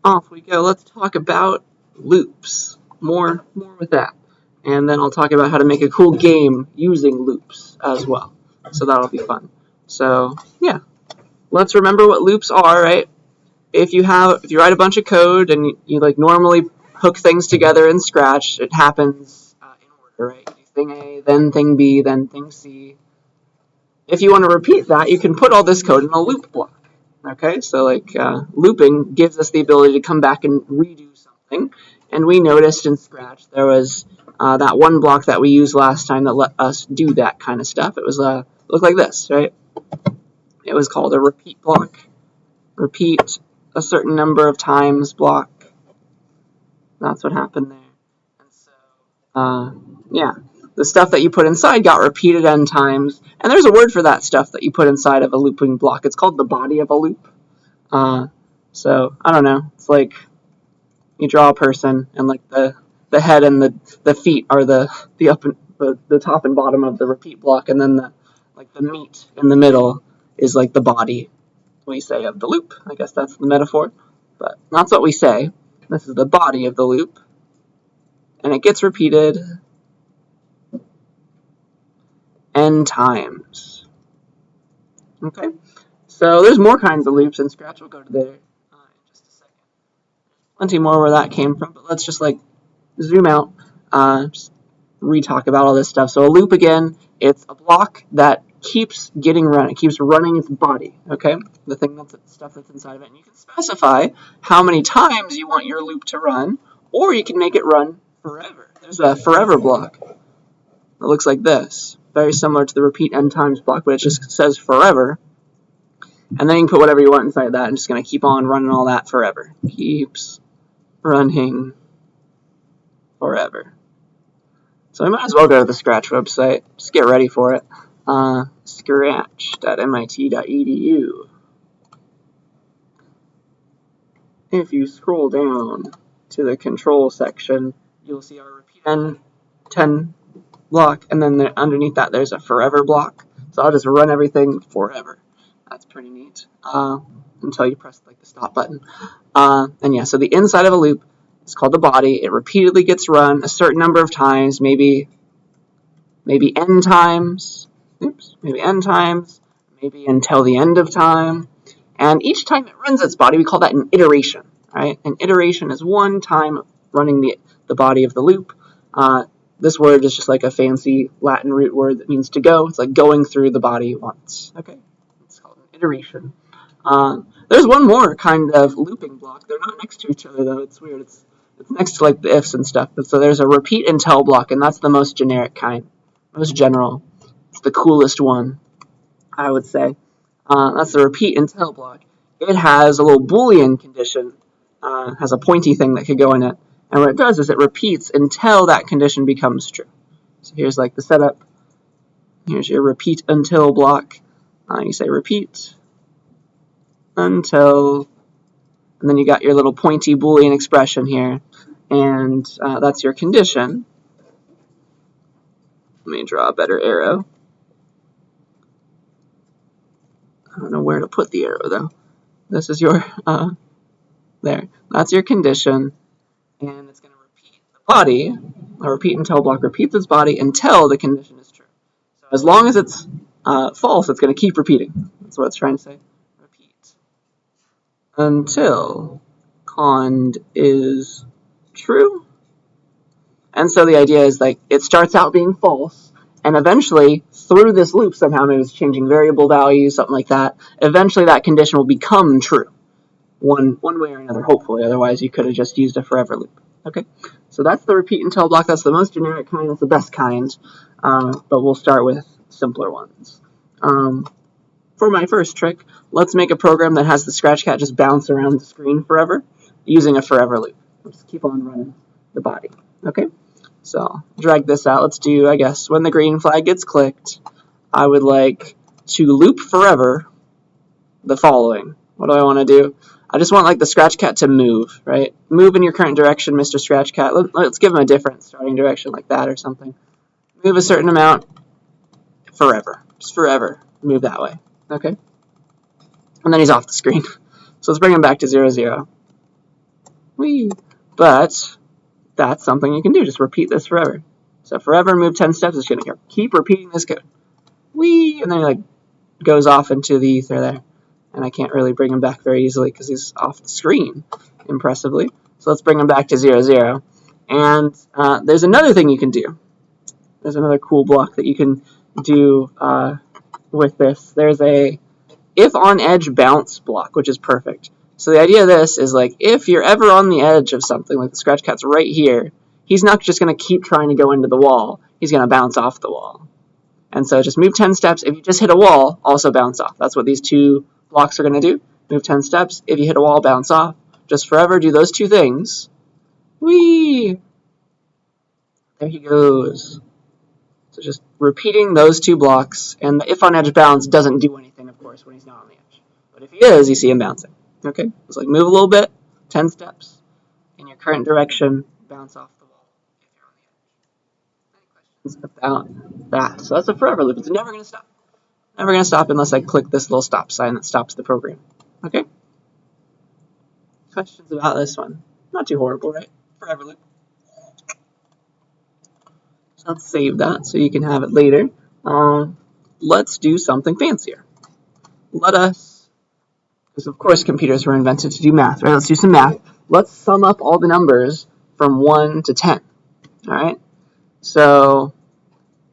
off we go. Let's talk about loops. More with that. And then I'll talk about how to make a cool game using loops as well. So that'll be fun. So yeah, let's remember what loops are, right? If you write a bunch of code and you like normally hook things together in Scratch, it happens in order, right? You do thing A, then thing B, then thing C. If you want to repeat that, you can put all this code in a loop block. Okay, so like looping gives us the ability to come back and redo something. And we noticed in Scratch there was that one block that we used last time that let us do that kind of stuff. It was looked like this, right? It was called a repeat block. Repeat a certain number of times block. That's what happened there. And so, yeah, the stuff that you put inside got repeated n times. And there's a word for that stuff that you put inside of a looping block. It's called the body of a loop. So, I don't know. It's like you draw a person, and like the head and the feet are the top and bottom of the repeat block, and then the meat in the middle is like the body, we say, of the loop. I guess that's the metaphor, but that's what we say. This is the body of the loop, and it gets repeated n times. Okay, so there's more kinds of loops in Scratch. We'll go to there in just a second. Plenty more where that came from, but let's just like zoom out, just re-talk about all this stuff. So a loop, again, it's a block that keeps getting run. It keeps running its body, okay? The stuff that's inside of it. And you can specify how many times you want your loop to run, or you can make it run forever. There's a forever block that looks like this. Very similar to the repeat n times block, but it just says forever. And then you can put whatever you want inside that, and just going to keep on running all that forever. Keeps running forever. So we might as well go to the Scratch website. Just get ready for it. Scratch.mit.edu. If you scroll down to the control section, you'll see our repeat n10 block, and then underneath that there's a forever block. So I'll just run everything forever. That's pretty neat. Until you press like the stop button. And yeah, so the inside of a loop is called the body. It repeatedly gets run a certain number of times, maybe n times. Maybe n times, maybe until the end of time. And each time it runs its body, we call that an iteration, right? An iteration is one time running the body of the loop. This word is just like a fancy Latin root word that means to go. It's like going through the body once, okay? It's called an iteration. There's one more kind of looping block. They're not next to each other, though. It's weird. It's next to like the ifs and stuff. But so there's a repeat until block, and that's the most generic kind, most general. It's the coolest one, I would say. That's the repeat until block. It has a little Boolean condition, has a pointy thing that could go in it. And what it does is it repeats until that condition becomes true. So here's like the setup. Here's your repeat until block. You say repeat until, and then you got your little pointy Boolean expression here. And that's your condition. Let me draw a better arrow. I don't know where to put the arrow, though. This is your, there. That's your condition. And it's going to repeat the body, a repeat until block repeats its body until the condition is true. So as long as it's false, it's going to keep repeating. That's what it's trying to say. Repeat until cond is true. And so the idea is like it starts out being false, and eventually, through this loop, somehow maybe it's changing variable values, something like that, eventually that condition will become true. One way or another, hopefully. Otherwise, you could have just used a forever loop. Okay, so that's the repeat until block. That's the most generic kind. That's the best kind. But we'll start with simpler ones. For my first trick, let's make a program that has the Scratch cat just bounce around the screen forever using a forever loop. We'll just keep on running the body. Okay, so drag this out. Let's do, I guess, when the green flag gets clicked, I would like to loop forever the following. What do I want to do? I just want like the Scratch cat to move, right? Move in your current direction, Mr. Scratch cat. Let's give him a different starting direction like that or something. Move a certain amount forever. Just forever. Move that way. Okay? And then he's off the screen. So let's bring him back to 0, 0. Whee! But that's something you can do. Just repeat this forever. So forever, move 10 steps. It's going to keep repeating this code. Whee! And then he like goes off into the ether there. And I can't really bring him back very easily because he's off the screen, impressively. So let's bring him back to 0, 0. And there's another thing you can do. There's another cool block that you can do with this. There's a if on edge bounce block, which is perfect. So the idea of this is like if you're ever on the edge of something, like the scratch cat's right here, he's not just going to keep trying to go into the wall. He's going to bounce off the wall. And so just move 10 steps. If you just hit a wall, also bounce off. That's what these two blocks are going to do. Move 10 steps. If you hit a wall, bounce off. Just forever do those two things. Whee! There he goes. So just repeating those two blocks. And the if on edge bounce doesn't do anything, of course, when he's not on the edge. But if he is, you see him bouncing. Okay? It's like move a little bit, 10 steps. In your current direction, bounce off the wall if you're on the edge. Any questions about that? So that's a forever loop. It's never going to stop. Never going to stop unless I click this little stop sign that stops the program. Okay? Questions about this one? Not too horrible, right? Forever loop. So let's save that so you can have it later. Let's do something fancier. Let us, because of course computers were invented to do math, right? Let's do some math. Let's sum up all the numbers from 1 to 10. All right? So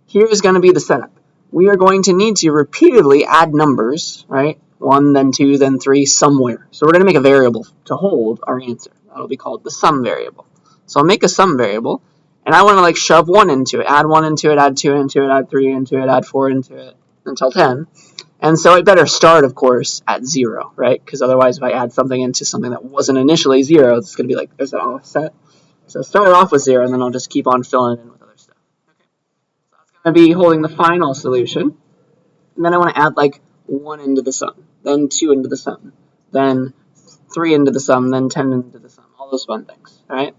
here's going to be the setup. We are going to need to repeatedly add numbers, right? 1, then 2, then 3, somewhere. So we're going to make a variable to hold our answer. That'll be called the sum variable. So I'll make a sum variable, and I want to like shove 1 into it, add 1 into it, add 2 into it, add 3 into it, add 4 into it, until 10. And so it better start, of course, at 0, right? Because otherwise if I add something into something that wasn't initially 0, it's going to be like, there's an offset. So start off with 0, and then I'll just keep on filling it in with other stuff. Okay. So that's going to be holding the final solution. And then I want to add like 1 into the sum, then 2 into the sum, then 3 into the sum, then 10 into the sum, all those fun things, all right?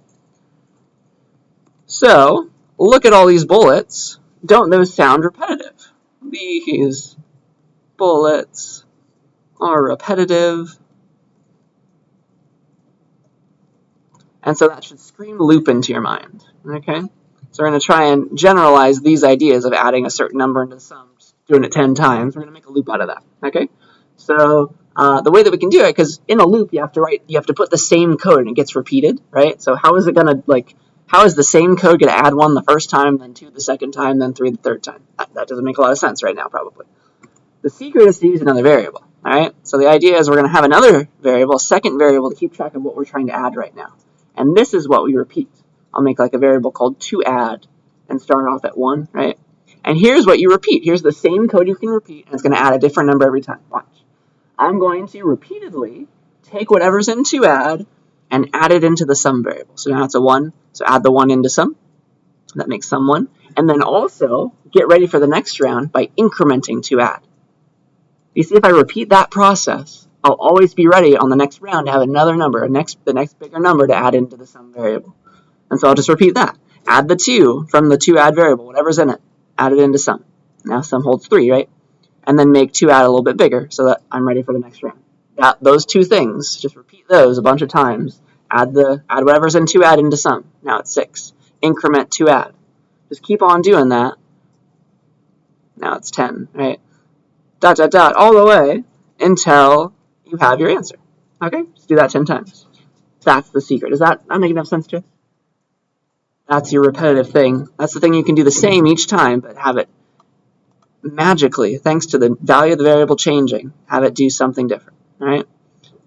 So look at all these bullets. Don't those sound repetitive? These bullets are repetitive. And so that should scream loop into your mind, okay? So we're going to try and generalize these ideas of adding a certain number into the sum, just doing it 10 times. We're going to make a loop out of that, okay? So the way that we can do it, because in a loop you have to put the same code and it gets repeated, right? So how is it going to how is the same code going to add 1 the first time, then 2 the second time, then 3 the third time? That doesn't make a lot of sense right now, probably. The secret is to use another variable, all right? So the idea is we're going to have another variable, a second variable, to keep track of what we're trying to add right now. And this is what we repeat. I'll make like a variable called toAdd and start off at 1, right? And here's what you repeat. Here's the same code you can repeat, and it's going to add a different number every time. Watch. I'm going to repeatedly take whatever's in toAdd and add it into the sum variable. So now it's a 1, so add the 1 into sum. That makes sum 1. And then also get ready for the next round by incrementing toAdd. You see, if I repeat that process, I'll always be ready on the next round to have another number, the next bigger number to add into the sum variable. And so I'll just repeat that. Add the 2 from the toAdd variable, whatever's in it, add it into sum. Now sum holds 3, right? And then make toAdd a little bit bigger so that I'm ready for the next round. Those two things, just repeat those a bunch of times. Add whatever's in toAdd into sum. Now it's 6. Increment toAdd. Just keep on doing that. Now it's 10, right? Dot, dot, dot, all the way until you have your answer. Okay? Just do that 10 times. That's the secret. Does that make enough sense to you? That's your repetitive thing. That's the thing you can do the same each time, but have it magically, thanks to the value of the variable changing, have it do something different. All right?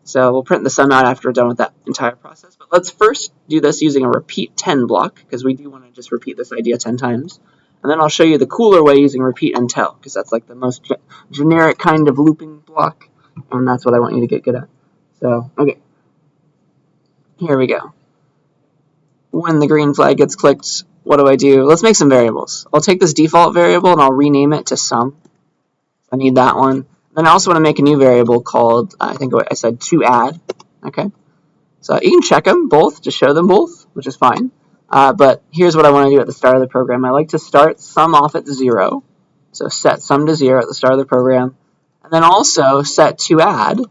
So we'll print the sum out after we're done with that entire process. But let's first do this using a repeat 10 block, because we do want to just repeat this idea 10 times. And then I'll show you the cooler way using repeat until, because that's like the most generic kind of looping block, and that's what I want you to get good at. So, okay. Here we go. When the green flag gets clicked, what do? Let's make some variables. I'll take this default variable and I'll rename it to sum. I need that one. Then I also want to make a new variable called, I think I said toAdd. Okay. So you can check them both to show them both, which is fine. But here's what I want to do at the start of the program. I like to start sum off at 0. So set sum to 0 at the start of the program. And then also set toAdd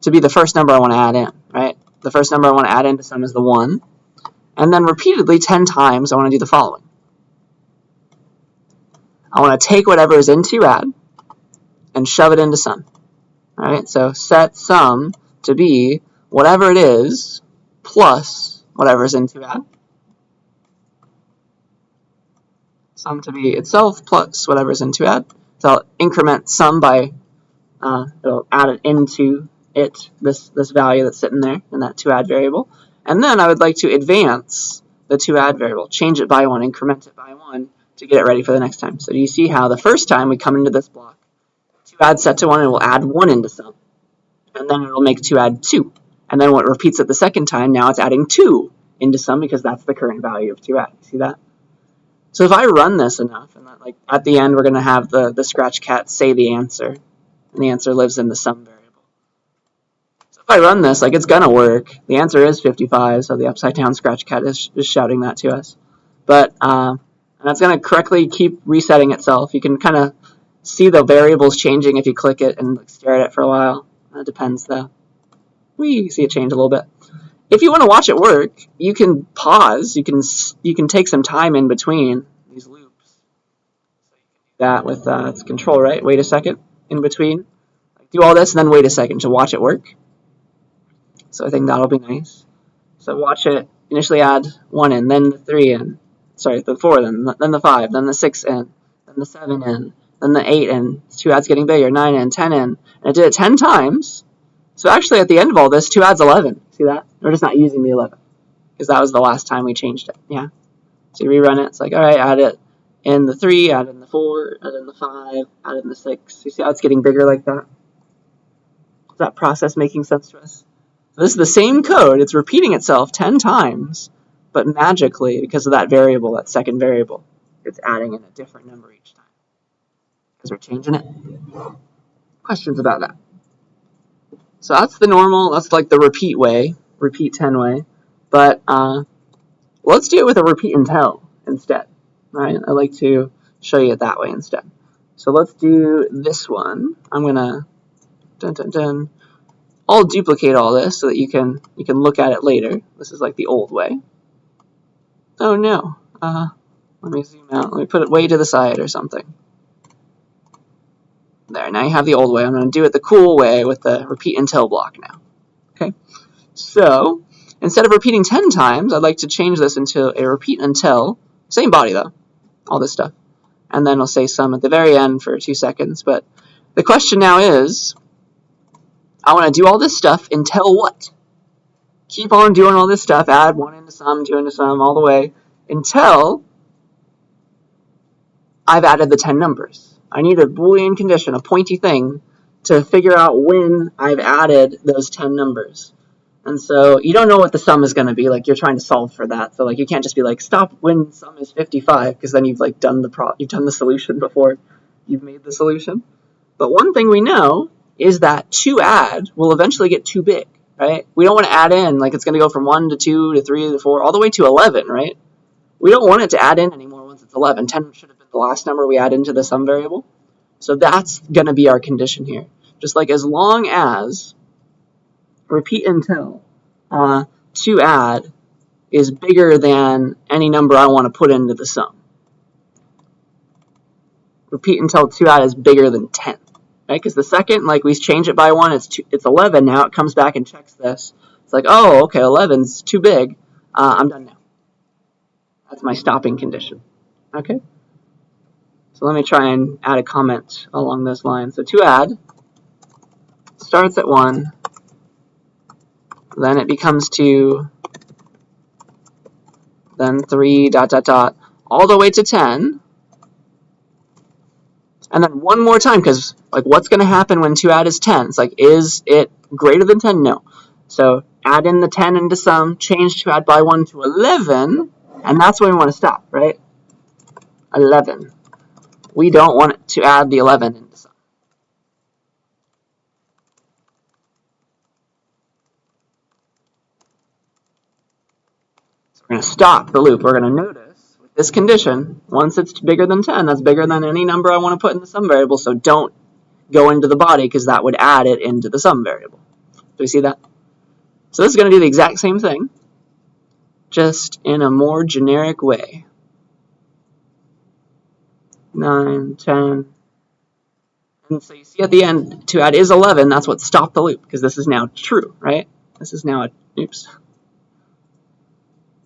to be the first number I want to add in, right? the first number I want to add into sum is the 1. And then repeatedly 10 times I want to do the following. I want to take whatever is in 2add and shove it into sum. All right, so set sum to be whatever it is plus whatever is in 2add. Sum to be itself plus whatever is in 2add. So I'll increment sum by, it'll add it into it, this value that's sitting there in that 2add variable. And then I would like to advance the 2add variable, change it by 1, increment it by 1 to get it ready for the next time. So you see how the first time we come into this block, 2add set to 1, and we'll add 1 into sum. And then it'll make 2add 2. And then when it repeats it the second time, now it's adding 2 into sum because that's the current value of 2add. See that? So if I run this enough, and like at the end we're going to have the scratch cat say the answer, and the answer lives in the sum variable. So if I run this, like it's going to work. The answer is 55, so the upside down scratch cat is shouting that to us. But and that's going to correctly keep resetting itself. You can kind of see the variables changing if you click it and stare at it for a while. It depends though. You see it change a little bit. If you want to watch it work, you can pause. You can take some time in between these loops. So you can do that with it's control, right? Wait a second in between. Do all this and then wait a second to watch it work. So I think that'll be nice. So watch it initially add 1 in, then the 3 in. Sorry, the 4 in, then the 5, then the 6 in, then the 7 in, then the 8 in. 2add's getting bigger, 9 in, 10 in. And I did it 10 times. So actually at the end of all this, 2add's 11. See that? We're just not using the 11 because that was the last time we changed it. Yeah. So you rerun it. It's like, all right, add it in the 3, add in the 4, add in the 5, add in the 6. You see how it's getting bigger like that? Is that process making sense to us? So this is the same code. It's repeating itself 10 times, but magically, because of that variable, that second variable, it's adding in a different number each time because we're changing it. Questions about that? So that's the normal, that's like the repeat way, repeat 10 way. But let's do it with a repeat until instead. Right? I like to show you it that way instead. So let's do this one. I'm gonna I'll duplicate all this so that you can look at it later. This is like the old way. Oh no. Let me zoom out. Let me put it way to the side or something. There, now you have the old way. I'm going to do it the cool way with the repeat until block now. Okay, so instead of repeating 10 times, I'd like to change this into a repeat until, same body though, all this stuff. And then I'll say sum at the very end for 2 seconds. But the question now is, I want to do all this stuff until what? Keep on doing all this stuff, add 1 into sum, 2 into sum, all the way, until I've added the 10 numbers. I need a Boolean condition, a pointy thing, to figure out when I've added those 10 numbers. And so you don't know what the sum is going to be. Like you're trying to solve for that. So like you can't just be like stop when sum is 55 because then you've like done the solution before you've made the solution. But one thing we know is that 2add will eventually get too big, right? We don't want to add in like it's going to go from 1 to 2 to 3 to 4 all the way to 11, right? We don't want it to add in anymore once it's 11. 10 should have been the last number we add into the sum variable. So that's going to be our condition here. Just like as long as repeat until 2add is bigger than any number I want to put into the sum. Repeat until 2add is bigger than 10. Right? Because the second, like we change it by 1, it's 11 now. It comes back and checks this. It's like, oh, okay, 11's too big. I'm done now. That's my stopping condition. Okay? So let me try and add a comment along those lines. So 2add starts at 1, then it becomes 2, then 3, ... all the way to 10. And then one more time, because like what's going to happen when 2add is 10? It's like, is it greater than 10? No. So add in the 10 into sum, change 2add by 1 to 11, and that's when we want to stop, right? 11. We don't want to add the 11 into sum. So we're going to stop the loop. We're going to notice with this condition, once it's bigger than 10, that's bigger than any number I want to put in the sum variable, so don't go into the body because that would add it into the sum variable. Do we see that? So this is going to do the exact same thing, just in a more generic way. 9, 10. And so you see at the end, to add is 11. That's what stopped the loop, because this is now true, right? This is now a, oops.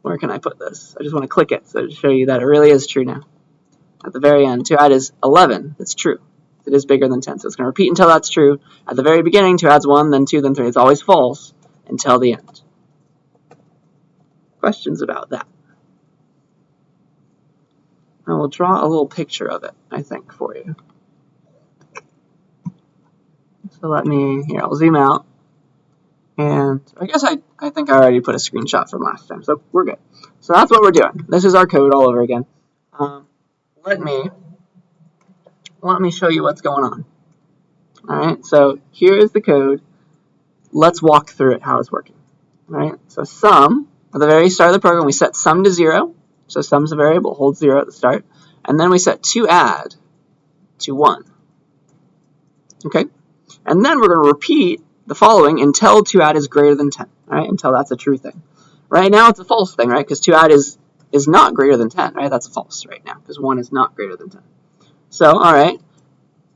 Where can I put this? I just want to click it so to show you that it really is true now. At the very end, to add is 11. It's true. It is bigger than 10. So it's going to repeat until that's true. At the very beginning, to adds 1, then 2, then 3. It's always false until the end. Questions about that? I will draw a little picture of it, I think, for you. So let me, here, I'll zoom out. And I guess I think I already put a screenshot from last time, so we're good. So that's what we're doing. This is our code all over again. Let me show you what's going on. All right, so here is the code. Let's walk through it, how it's working. All right, so sum, at the very start of the program, we set sum to 0. So sum's a variable, holds 0 at the start. And then we set to add to 1. Okay, and then we're going to repeat the following until to add is greater than 10, right? Until that's a true thing. Right now it's a false thing, right? Because to add is not greater than 10, right? That's a false right now because 1 is not greater than 10. So, all right,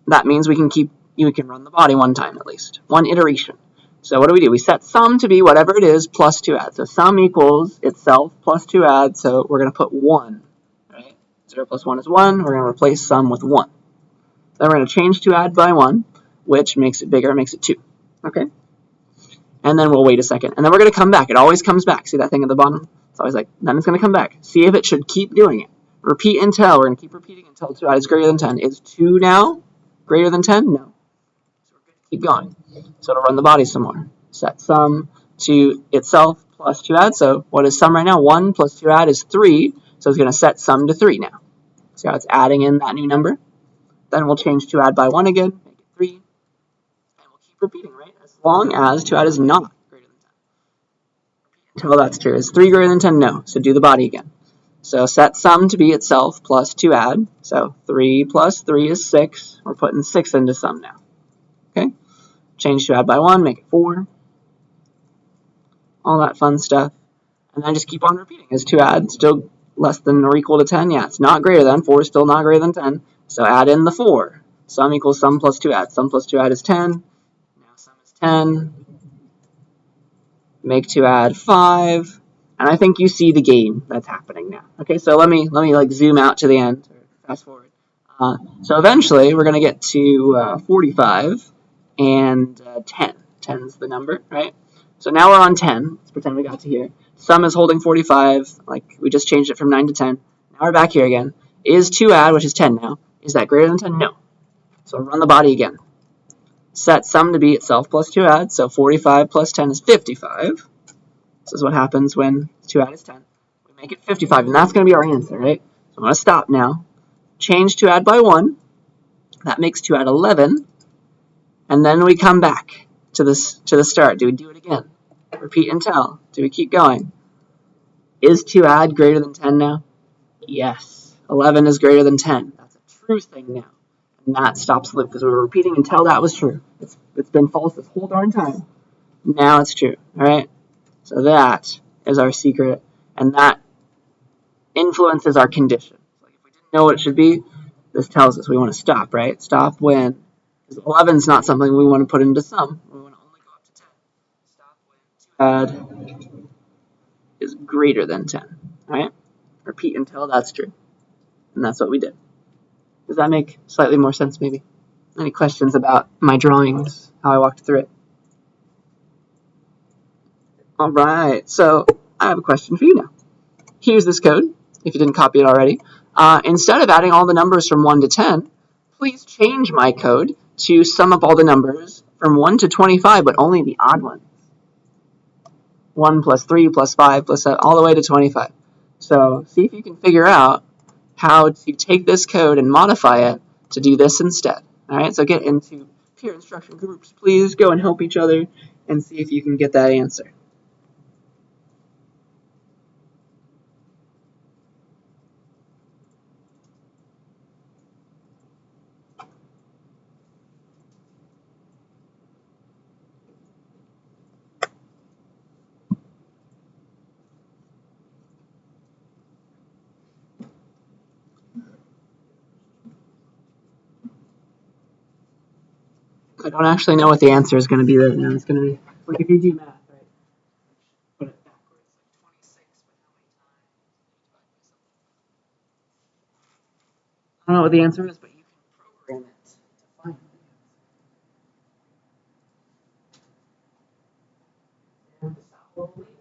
that means we can run the body one time at least, one iteration. So what do? We set sum to be whatever it is plus to add. So sum equals itself plus to add, so we're going to put 1, right? 0 plus 1 is 1. We're going to replace sum with 1. Then we're going to change to add by 1, which makes it bigger, makes it 2. Okay? And then we'll wait a second. And then we're going to come back. It always comes back. See that thing at the bottom? It's always like, then it's going to come back. See if it should keep doing it. Repeat until. We're going to keep repeating until 2 is greater than 10. Is 2 now greater than 10? No. So we're going to keep going. So it'll run the body some more. Set sum to itself plus 2 add. So what is sum right now? 1 plus 2 add is 3. So it's going to set sum to 3 now. See how it's adding in that new number? Then we'll change to add by 1 again, make it 3. And we'll keep repeating, right? As long as to add is not greater than 10. Until that's true. Is 3 greater than 10? No. So do the body again. So set sum to be itself plus to add. So 3 plus 3 is 6. We're putting 6 into sum now. Okay? Change to add by 1, make it 4. All that fun stuff. And then just keep on repeating. Is to add still less than or equal to 10? Yeah, it's not greater than. 4 is still not greater than 10. So add in the 4. Sum equals sum plus 2 add. Sum plus 2 add is 10. Now sum is 10. Make 2 add 5. And I think you see the game that's happening now. Okay, so let me like zoom out to the end. Fast forward. So eventually we're going to get to 45 and 10. 10 is the number, right? So now we're on 10. Let's pretend we got to here. Sum is holding 45. Like we just changed it from 9 to 10. Now we're back here again. Is to add, which is 10 now. Is that greater than 10? No. So run the body again. Set sum to be itself plus 2 add. So 45 plus 10 is 55. This is what happens when 2 add is 10. We make it 55, and that's going to be our answer, right? So I'm going to stop now. Change 2 add by 1. That makes 2 add 11. And then we come back to the start. Do we do it again? Repeat until. Do we keep going? Is 2 add greater than 10 now? Yes. 11 is greater than 10. That's a true thing now. And that stops the loop because we were repeating until that was true. It's been false this whole darn time. Now it's true. All right? So that is our secret. And that influences our condition. Like if we didn't know what it should be, this tells us we want to stop, right? Stop when, because 11 is not something we want to put into sum. We want to only go up to 10. Stop when 2 add is greater than 10, right? Repeat until that's true. And that's what we did. Does that make slightly more sense, maybe? Any questions about my drawings, how I walked through it? All right, so I have a question for you now. Here's this code, if you didn't copy it already. Instead of adding all the numbers from 1 to 10, please change my code to sum up all the numbers from 1 to 25, but only the odd ones. 1 plus 3 plus 5 plus 7, all the way to 25. So see if you can figure out how to take this code and modify it to do this instead. All right, so get into peer instruction groups. Please go and help each other and see if you can get that answer. I don't actually know what the answer is going to be right now. It's going to be like if you do math, right? Put it backwards, like 26, but how many times? I don't know what the answer is, but you can program it to find it. And stop believing that.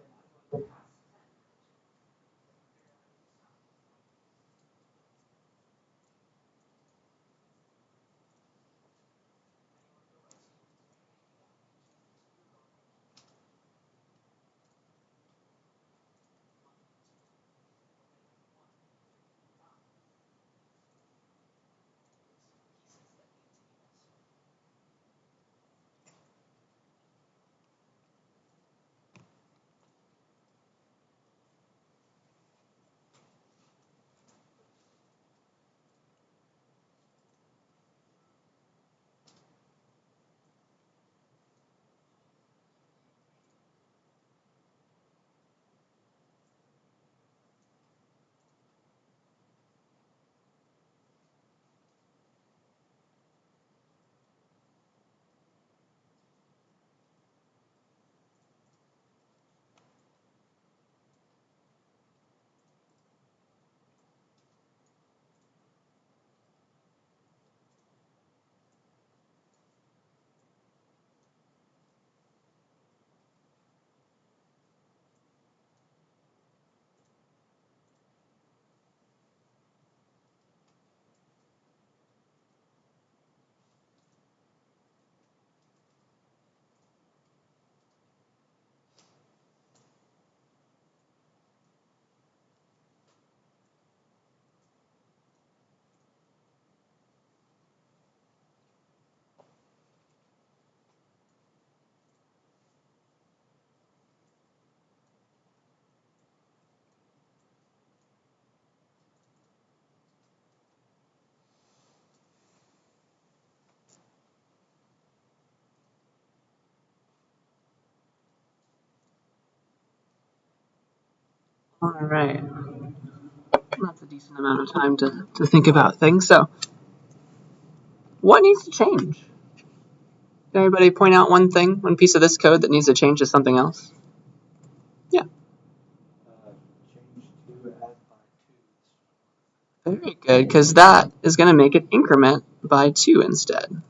All right. That's a decent amount of time to think about things. So, what needs to change? Can everybody point out one thing, one piece of this code that needs to change to something else? Yeah. Very good, because that is going to make it increment by 2 instead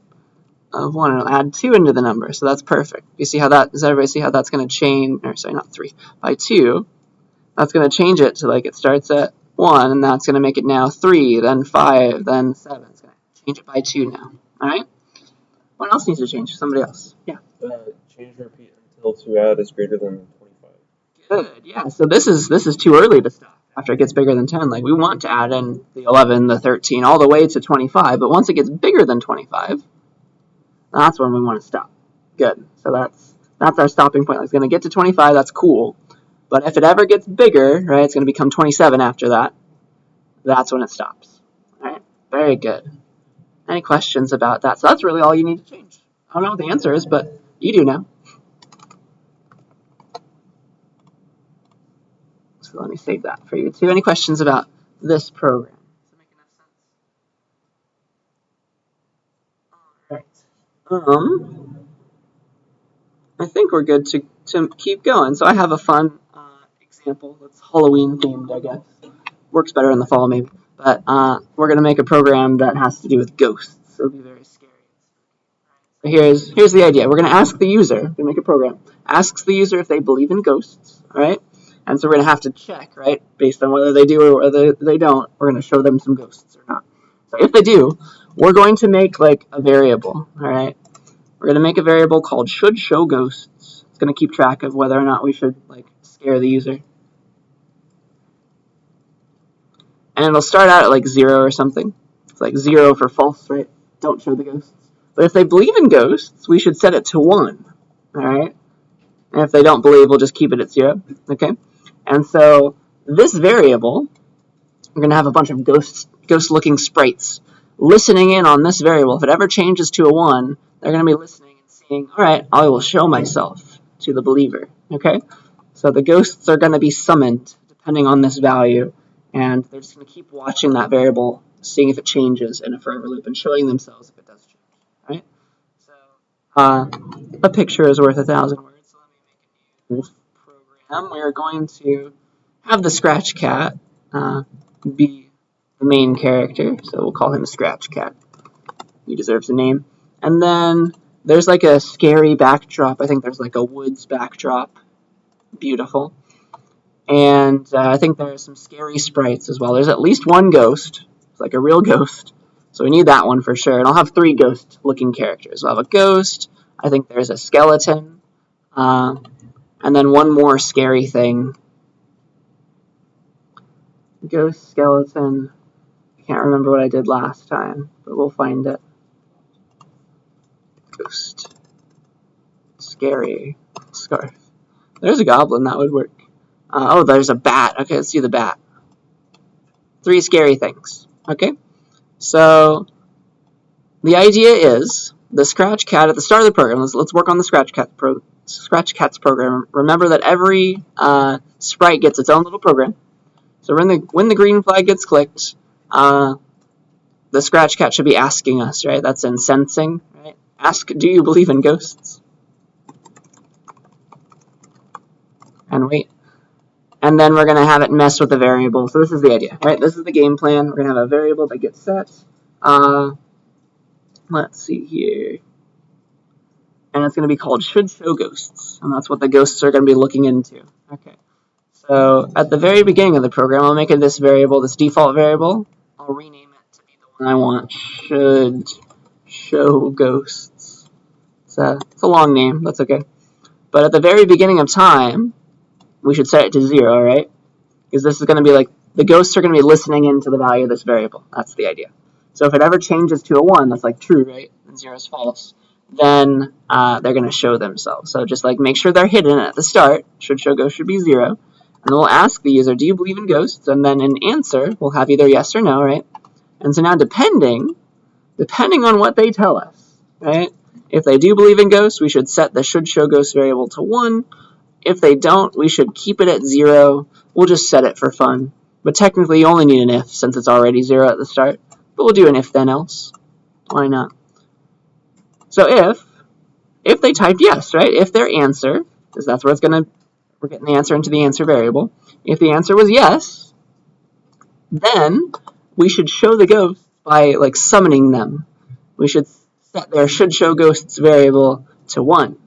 of 1. It'll add 2 into the number, so that's perfect. You see how that, does everybody see how that's going to change, or sorry, not 3, by 2. That's going to change it to like it starts at 1, and that's going to make it now 3, then 5, then 7. It's going to change it by 2 now. All right? What else needs to change? Somebody else. Yeah. Change repeat until to add is greater than 25. Good. Yeah. So this is too early to stop after it gets bigger than 10. Like we want to add in the 11, the 13, all the way to 25. But once it gets bigger than 25, that's when we want to stop. Good. So that's our stopping point. Like it's going to get to 25. That's cool. But if it ever gets bigger, right, it's going to become 27 after that. That's when it stops. All right. Very good. Any questions about that? So that's really all you need to change. I don't know what the answer is, but you do now. So let me save that for you too. Any questions about this program? Does it make enough sense? All right. I think we're good to keep going. So I have a fun example that's Halloween themed, I guess. Works better in the fall, maybe. But we're going to make a program that has to do with ghosts. So it'll be very scary. So here's the idea. We're going to ask the user. We're going to make a program. Asks the user if they believe in ghosts. All right. And so we're going to have to check, right, based on whether they do or whether they don't. We're going to show them some ghosts or not. So if they do, we're going to make like a variable. All right. We're going to make a variable called should show ghosts. It's going to keep track of whether or not we should like scare the user. And it'll start out at like 0 or something. It's like 0 for false, right? Don't show the ghosts. But if they believe in ghosts, we should set it to 1. All right. And if they don't believe, we'll just keep it at 0. Okay. And so this variable, we're going to have a bunch of ghost-looking sprites listening in on this variable. If it ever changes to a 1, they're going to be listening and seeing, all right, I will show myself to the believer. Okay. So the ghosts are going to be summoned depending on this value, and they're just going to keep watching that variable, seeing if it changes in a forever loop, and showing themselves if it does change. Right? So A picture is worth 1,000 words. So let me make a new program. We are going to have the Scratch Cat be the main character, so we'll call him Scratch Cat. He deserves a name. And then there's like a scary backdrop. I think there's like a woods backdrop. Beautiful. And I think there are some scary sprites as well. There's at least one ghost. It's like a real ghost. So we need that one for sure. And I'll have 3 ghost-looking characters. I'll have a ghost. I think there's a skeleton. And then one more scary thing. Ghost, skeleton. I can't remember what I did last time, but we'll find it. Ghost. Scary. Scarf. There's a goblin. That would work. Oh, there's a bat. Okay, let's do the bat. 3 scary things. Okay? So, the idea is the Scratch Cat at the start of the program. Let's work on the Scratch Cat's program. Remember that every sprite gets its own little program. So when the green flag gets clicked, the Scratch Cat should be asking us, right? That's in sensing, right? Ask, do you believe in ghosts? And wait. And then we're going to have it mess with the variable. So this is the idea, right? This is the game plan. We're going to have a variable that gets set. Let's see here. And it's going to be called should show ghosts. And that's what the ghosts are going to be looking into. Okay. So at the very beginning of the program, I'll make it this variable, this default variable. I'll rename it to be the one I want. Should show ghosts. It's a long name. That's okay. But at the very beginning of time, we should set it to 0, right? Because this is going to be like, the ghosts are going to be listening into the value of this variable. That's the idea. So if it ever changes to a 1, that's like true, right? And 0 is false. Then they're going to show themselves. So just like make sure they're hidden at the start. Should show ghost should be 0. And then we'll ask the user, do you believe in ghosts? And then in answer, we'll have either yes or no, right? And so now depending on what they tell us, right? If they do believe in ghosts, we should set the should show ghost variable to 1. If they don't, we should keep it at 0. We'll just set it for fun. But technically, you only need an if since it's already 0 at the start. But we'll do an if then else. Why not? So if they typed yes, right? If their answer, because that's where we're getting the answer into the answer variable. If the answer was yes, then we should show the ghosts by like summoning them. We should set their should show ghosts variable to 1.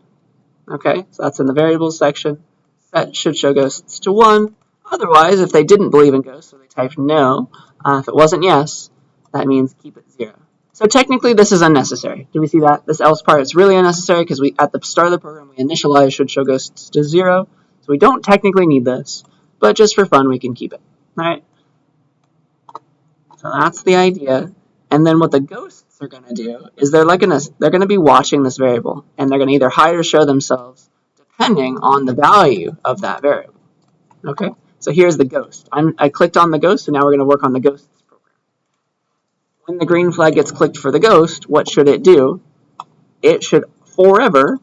Okay, so that's in the variables section. Set should show ghosts to 1. Otherwise, if they didn't believe in ghosts, so they typed no, if it wasn't yes, that means keep it 0. So technically, this is unnecessary. Do we see that? This else part is really unnecessary because at the start of the program, we initialize should show ghosts to 0. So we don't technically need this, but just for fun, we can keep it. All right. So that's the idea. And then what the ghosts are going to do is they're going to be watching this variable, and they're going to either hide or show themselves depending on the value of that variable. Okay, so here's the ghost. I clicked on the ghost, and now we're going to work on the ghosts program. When the green flag gets clicked for the ghost, what should it do? It should forever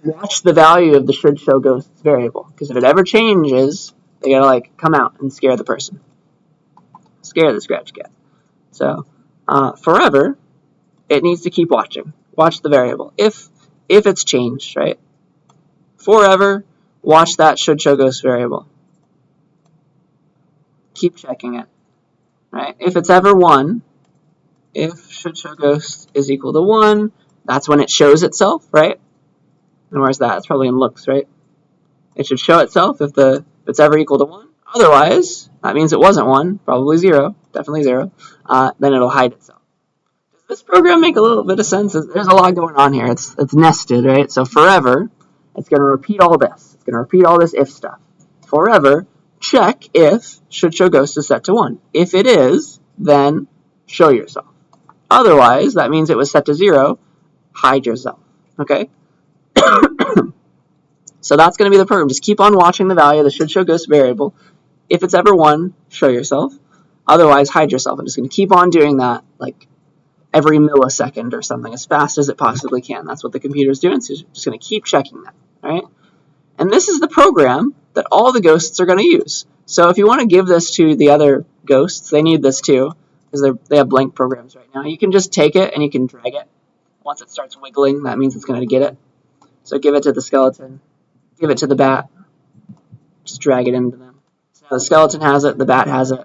watch the value of the should show ghosts variable, because if it ever changes, they got to like come out and scare the person, scare the Scratch Cat. So forever, it needs to keep watching. Watch the variable. If it's changed, right? Forever, watch that should show ghost variable. Keep checking it, right? If it's ever 1, if should show ghost is equal to 1, that's when it shows itself, right? And where's that? It's probably in looks, right? It should show itself if it's ever equal to 1. Otherwise, that means it wasn't 1, probably 0, definitely 0. Then it'll hide itself. Does this program make a little bit of sense? There's a lot going on here. It's nested, right? So forever, it's going to repeat all this. It's going to repeat all this if stuff. Forever, check if should show ghost is set to 1. If it is, then show yourself. Otherwise, that means it was set to 0. Hide yourself. Okay? So that's going to be the program. Just keep on watching the value of the should show ghost variable. If it's ever 1, show yourself. Otherwise, hide yourself. I'm just going to keep on doing that like every millisecond or something as fast as it possibly can. That's what the computer's doing. So you're just going to keep checking that. Right? And this is the program that all the ghosts are going to use. So if you want to give this to the other ghosts, they need this too because they have blank programs right now. You can just take it and you can drag it Once it starts wiggling, that means it's going to get it. So give it to the skeleton, give it to the bat, just drag it into them. So now the skeleton has it, the bat has it,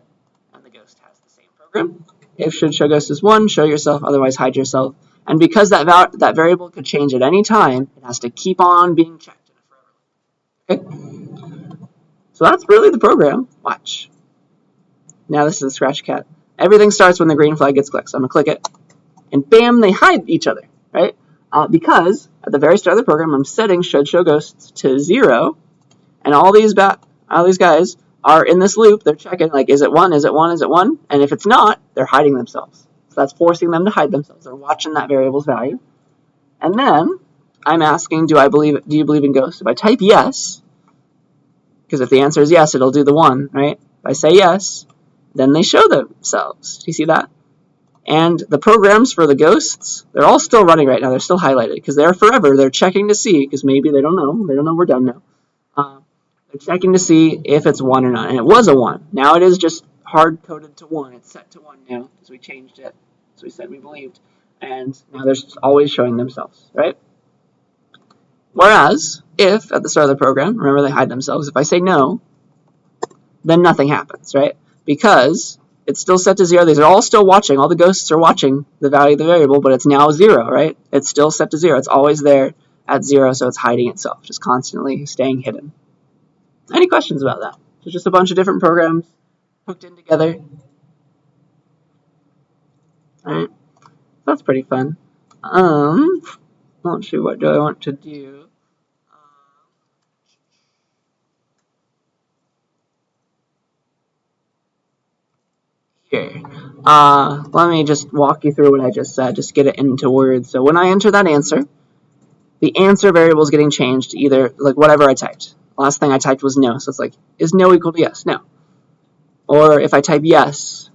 and the ghost has the same program. If should show ghost is 1, show yourself, otherwise hide yourself. And because that variable could change at any time, it has to keep on being checked in a forever loop. Okay? So that's really the program. Watch. Now this is a scratch cat. Everything starts when the green flag gets clicked. So I'm going to click it, and bam, they hide each other, right? Because at the very start of the program, I'm setting should show ghosts to 0, and all these guys are in this loop. They're checking, like, is it 1, is it 1, is it 1? And if it's not, they're hiding themselves. So that's forcing them to hide themselves. They're watching that variable's value. And then I'm asking, do you believe in ghosts? If I type yes, because if the answer is yes, it'll do the 1, right? If I say yes, then they show themselves. Do you see that? And the programs for the ghosts, they're all still running right now. They're still highlighted because they're forever. They're checking to see, because maybe they don't know. They don't know we're done now. They're checking to see if it's 1 or not. And it was a 1. Now it is just hard-coded to 1. It's set to 1 now because we changed it. So we said we believed. And now they're always showing themselves, right? Whereas, if at the start of the program, remember they hide themselves, if I say no, then nothing happens, right? Because it's still set to 0. These are all still watching. All the ghosts are watching the value of the variable, but it's now 0, right? It's still set to 0. It's always there at 0, so it's hiding itself, just constantly staying hidden. Any questions about that? So just a bunch of different programs hooked in together. All right, that's pretty fun. Let's see, what do I want to do? Here. Let me just walk you through what I just said, just get it into words. So when I enter that answer, the answer variable is getting changed to either, like, whatever I typed. Last thing I typed was no, so it's like, is no equal to yes? No. Or if I type yes,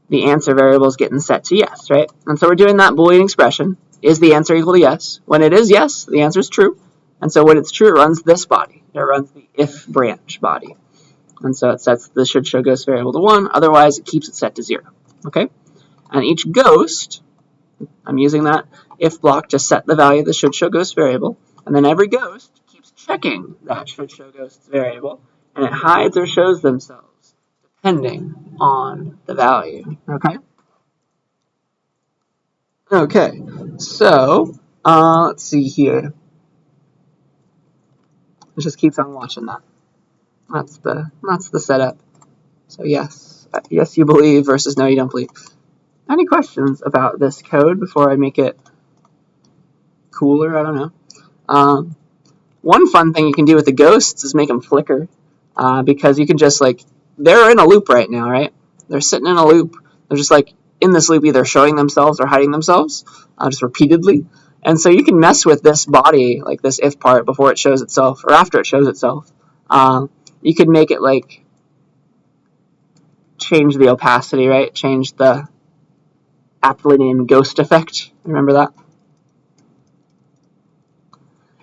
the answer variable is getting set to yes, right? And so we're doing that Boolean expression. Is the answer equal to yes? When it is yes, the answer is true. And so when it's true, it runs this body. It runs the if branch body. And so it sets the should show ghost variable to 1. Otherwise, it keeps it set to 0. Okay? And each ghost, I'm using that if block to set the value of the should show ghost variable. And then every ghost keeps checking that should show ghost variable. And it hides or shows themselves depending on the value. Okay? Okay. So, let's see here. It just keeps on watching that. That's the setup. So yes, you believe versus no, you don't believe. Any questions about this code before I make it cooler? I don't know. One fun thing you can do with the ghosts is make them flicker, because you can just, like, they're in a loop right now, right? They're sitting in a loop. They're just, like, in this loop, either showing themselves or hiding themselves, just repeatedly. And so you can mess with this body, like this if part, before it shows itself or after it shows itself. You could make it, like, change the opacity, right? Change the aptly named ghost effect. Remember that?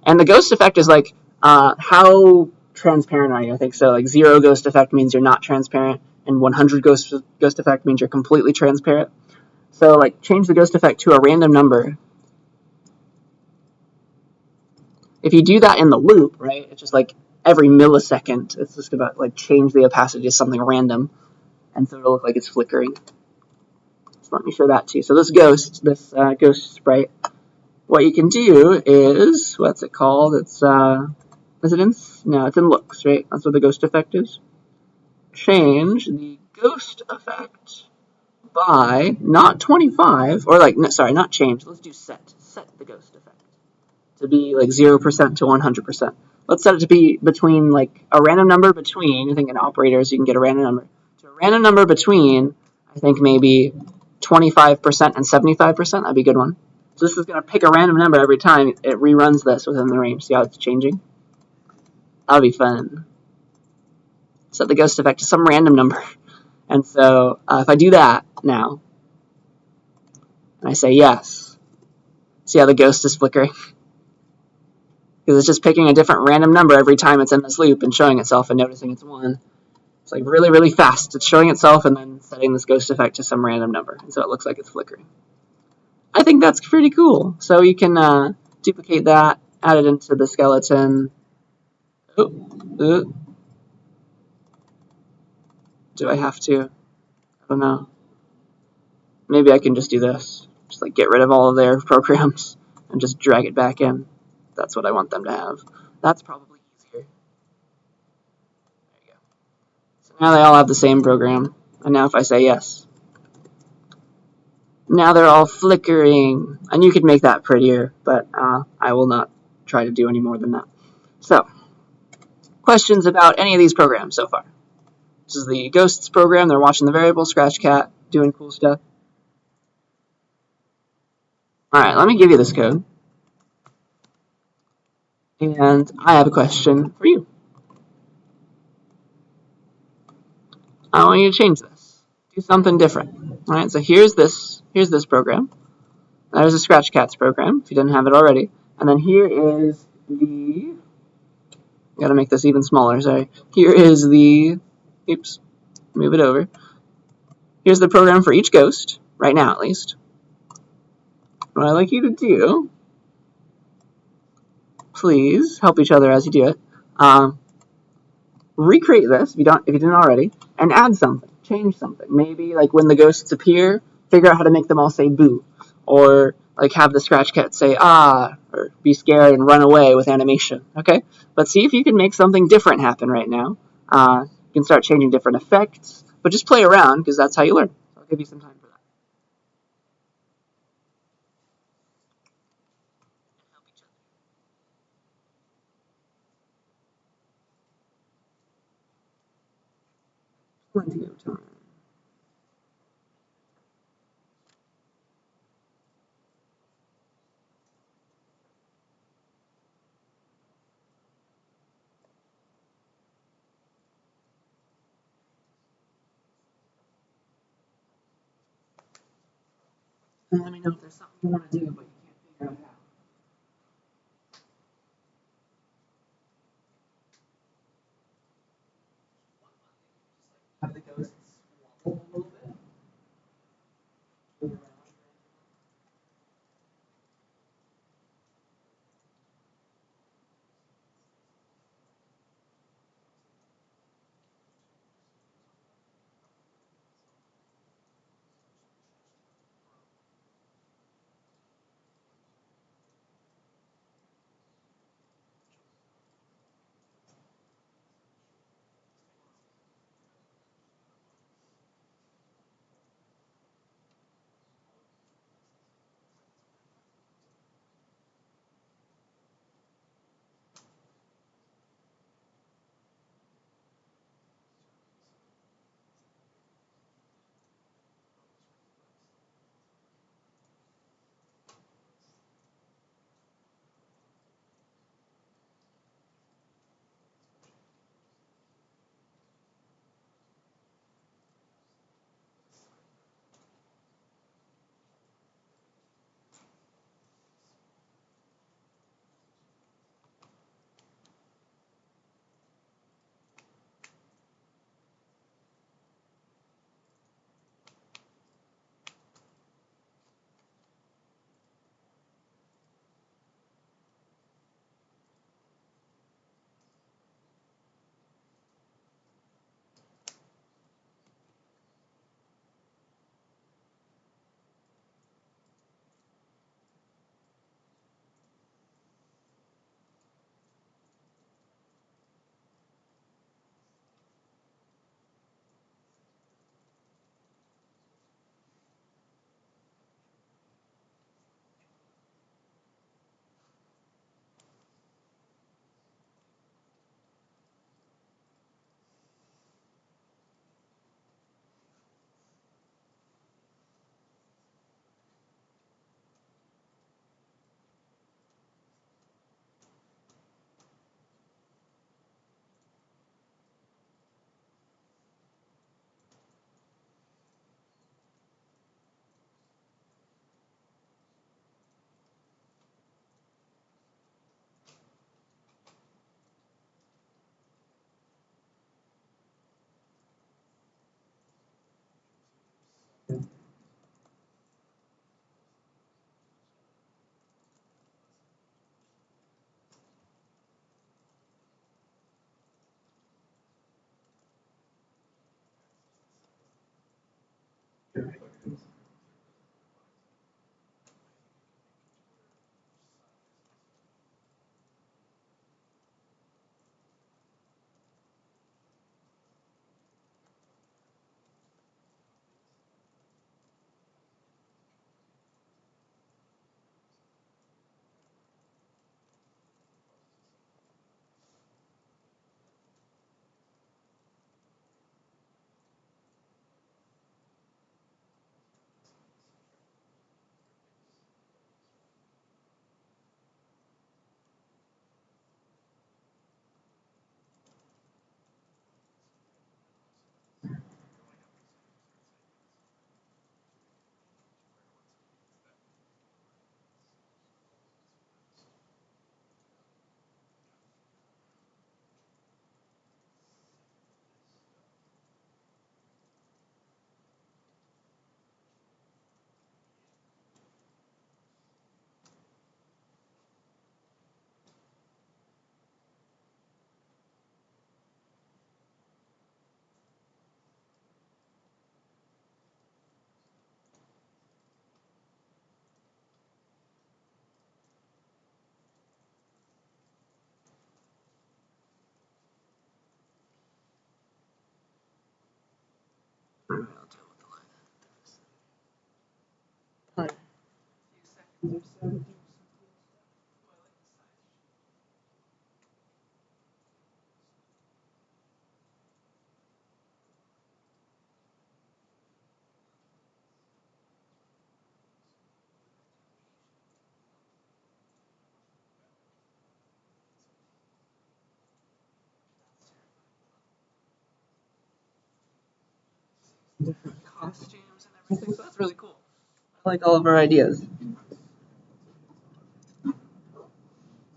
And the ghost effect is like, how transparent are you? I think so. Like 0 ghost effect means you're not transparent, and 100 ghost effect means you're completely transparent. So, like, change the ghost effect to a random number. If you do that in the loop, right, it's just like every millisecond, it's just about, like, change the opacity to something random, and so it'll look like it's flickering. So let me show that to you. So this ghost sprite, what you can do is, what's it called? It's, is it in, no, it's in looks, right? That's what the ghost effect is. Change the ghost effect by not 25, or like, no, sorry, not change. Let's do set the ghost effect to be like 0% to 100%. Let's set it to be between, like, a random number between, I think in operators you can get a random number, to a random number between, I think maybe 25% and 75%, that'd be a good one. So this is going to pick a random number every time it reruns this within the range. See how it's changing? That'll be fun. Set the ghost effect to some random number. And so if I do that now, and I say yes, see how the ghost is flickering? Because it's just picking a different random number every time it's in this loop and showing itself and noticing it's 1. It's like really, really fast. It's showing itself and then setting this ghost effect to some random number. And so it looks like it's flickering. I think that's pretty cool. So you can duplicate that, add it into the skeleton. Oh, do I have to? I don't know. Maybe I can just do this. Just like get rid of all of their programs and just drag it back in. That's what I want them to have. That's probably easier. There you go. So now they all have the same program. And now if I say yes, now they're all flickering. And you could make that prettier, but I will not try to do any more than that. So, questions about any of these programs so far? This is the Ghosts program. They're watching the variable, Scratch Cat, doing cool stuff. Alright, let me give you this code. And I have a question for you. I want you to change this. Do something different. Alright, so here's this program. There's a Scratch Cats program, if you didn't have it already. And then here is the... Gotta make this even smaller, sorry. Here is the... Oops. Move it over. Here's the program for each ghost, right now at least. What I'd like you to do, please help each other as you do it. Recreate this if you didn't already, and add something, change something. Maybe like when the ghosts appear, figure out how to make them all say boo, or like have the Scratch Cat say ah, or be scared and run away with animation. Okay, but see if you can make something different happen right now. You can start changing different effects, but just play around because that's how you learn. So I'll give you some time for that. Help each other. Plenty of time. And let me know if there's something you want to do, but you can't figure out how. Have the ghosts wobble a little bit. Different costumes and everything, so that's really cool. I like all of our ideas.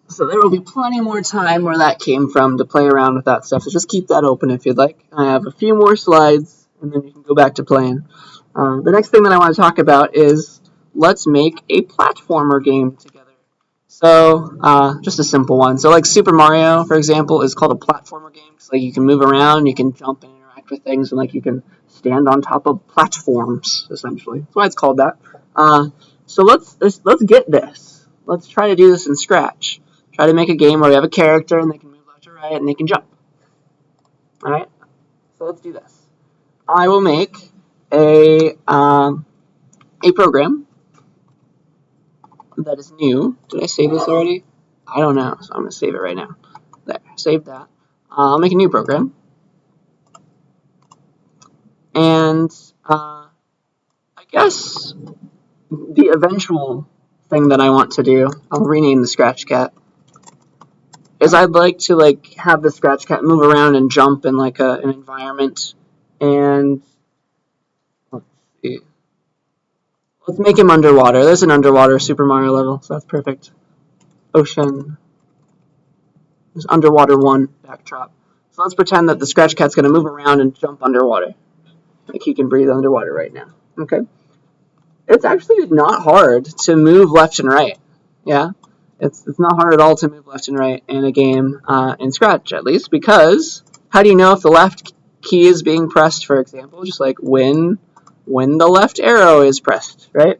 So there will be plenty more time where that came from to play around with that stuff. So just keep that open if you'd like. I have a few more slides, and then you can go back to playing. The next thing that I want to talk about is let's make a platformer game together. So just a simple one. So like Super Mario, for example, is called a platformer game because like you can move around, you can jump and interact with things, and like you can stand on top of platforms. Essentially, that's why it's called that. So let's get this. Let's try to do this in Scratch. Try to make a game where we have a character and they can move left or right and they can jump. All right. So let's do this. I will make a program that is new. Did I save this already? I don't know, so I'm going to save it right now. There, save that. I'll make a new program. And I guess the eventual thing that I want to do, I'll rename the Scratch Cat, is I'd like to have the Scratch Cat move around and jump in an environment. And let's see. Let's make him underwater. There's an underwater Super Mario level, so that's perfect. Ocean. There's underwater 1 backdrop. So let's pretend that the Scratch Cat's going to move around and jump underwater. Like he can breathe underwater right now. Okay. It's actually not hard to move left and right. Yeah. It's not hard at all to move left and right in a game, in Scratch at least, because how do you know if the left key is being pressed, for example? Just like when the left arrow is pressed, right?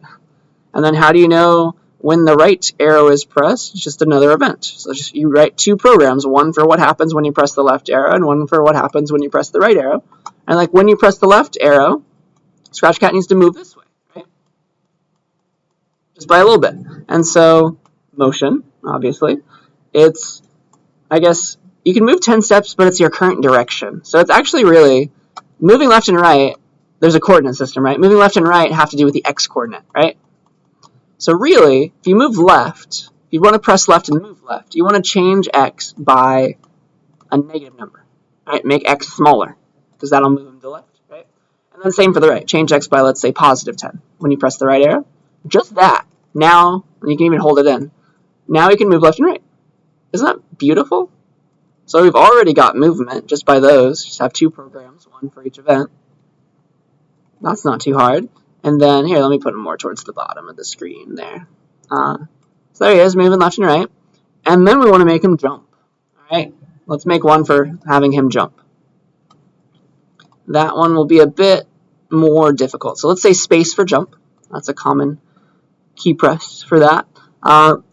And then how do you know when the right arrow is pressed? It's just another event. So you write 2 programs, one for what happens when you press the left arrow and one for what happens when you press the right arrow. And like when you press the left arrow, Scratch Cat needs to move this way, right? Just by a little bit. And so motion, obviously, it's, I guess, you can move 10 steps, but it's your current direction. So it's actually really moving left and right. There's a coordinate system, right? Moving left and right have to do with the x coordinate, right? So really, if you move left, if you want to press left and move left, you want to change x by a negative number, right? Make x smaller, because that'll move him to the left, right? And then same for the right. Change x by, let's say, positive 10 when you press the right arrow. Just that. Now, and you can even hold it in. Now you can move left and right. Isn't that beautiful? So we've already got movement just by those. Just have 2 programs, 1 for each event. That's not too hard. And then, here, let me put him more towards the bottom of the screen there. So there he is, moving left and right. And then we want to make him jump. All right, let's make one for having him jump. That one will be a bit more difficult. So let's say space for jump. That's a common key press for that.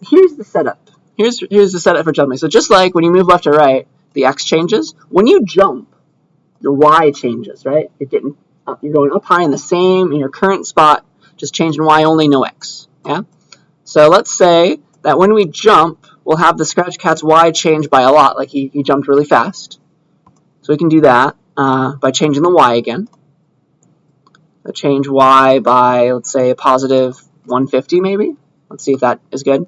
Here's the setup. Here's the setup for jumping. So just like when you move left or right, the X changes. When you jump, your Y changes, right? You're going up high in your current spot, just changing Y only, no X. Yeah. So let's say that when we jump, we'll have the Scratch Cat's Y change by a lot, like he jumped really fast. So we can do that by changing the Y again. So change Y by, let's say, a positive 150 maybe. Let's see if that is good.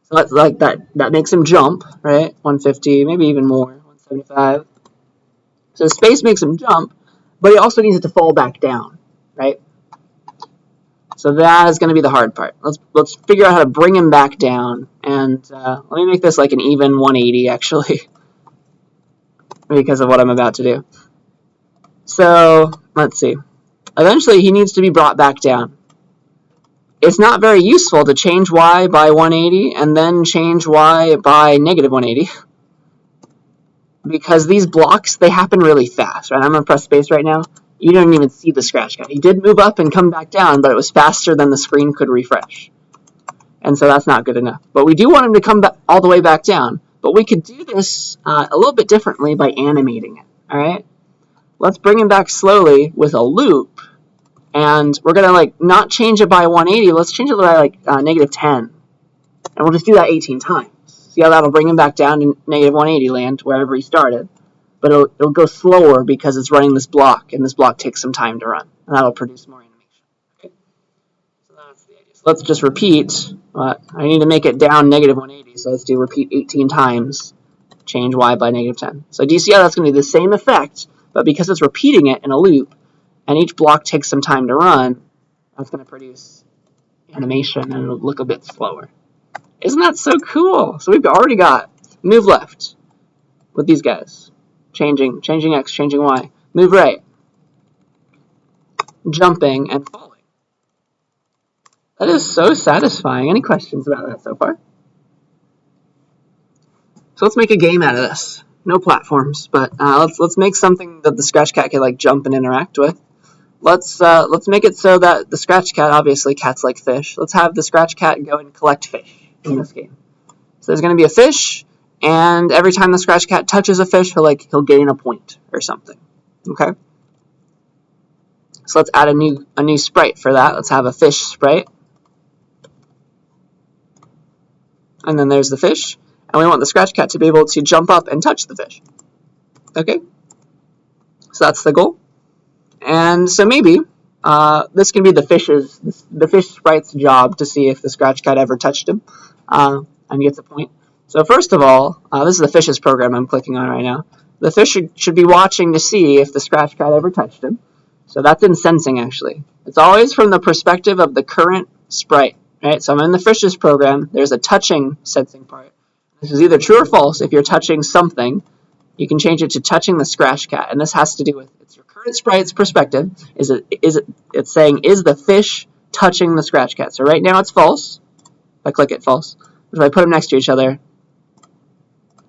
So that's like that makes him jump, right? 150, maybe even more, 175. So space makes him jump, but he also needs it to fall back down, right? So that is going to be the hard part. Let's figure out how to bring him back down. And let me make this like an even 180, actually, because of what I'm about to do. So let's see. Eventually, he needs to be brought back down. It's not very useful to change Y by 180 and then change Y by negative 180. Because these blocks, they happen really fast, right? I'm going to press space right now. You don't even see the Scratch Cat. He did move up and come back down, but it was faster than the screen could refresh. And so that's not good enough. But we do want him to come back all the way back down. But we could do this a little bit differently by animating it, all right? Let's bring him back slowly with a loop. And we're going to like not change it by 180. Let's change it by like negative 10. And we'll just do that 18 times. See how that'll bring him back down to negative 180 land, wherever he started. But it'll go slower because it's running this block, and this block takes some time to run. And that'll produce more animation. Okay? So that's the idea. So let's just repeat. I need to make it down negative 180, so let's do repeat 18 times. Change Y by negative 10. So do you see how that's going to be the same effect, but because it's repeating it in a loop, and each block takes some time to run, that's going to produce animation, and it'll look a bit slower. Isn't that so cool? So we've already got move left with these guys. Changing X, changing Y. Move right. Jumping and falling. That is so satisfying. Any questions about that so far? So let's make a game out of this. No platforms, but let's make something that the Scratch Cat can like jump and interact with. Let's make it so that the Scratch Cat, obviously cats like fish. Let's have the Scratch Cat go and collect fish in this game. So there's going to be a fish, and every time the Scratch Cat touches a fish, he'll gain a point or something. Okay. So let's add a new sprite for that. Let's have a fish sprite, and then there's the fish, and we want the Scratch Cat to be able to jump up and touch the fish. Okay. So that's the goal. And so maybe this can be the fish sprite's job to see if the Scratch Cat ever touched him and gets a point. So first of all, this is the fish's program I'm clicking on right now. The fish should be watching to see if the Scratch Cat ever touched him. So that's in sensing, actually. It's always from the perspective of the current sprite, right? So I'm in the fish's program. There's a touching sensing part. This is either true or false. If you're touching something, you can change it to touching the Scratch Cat, and this has to do with it's your current sprite's perspective. It's saying, is the fish touching the Scratch Cat? So right now it's false. If I click it, false. If I put them next to each other,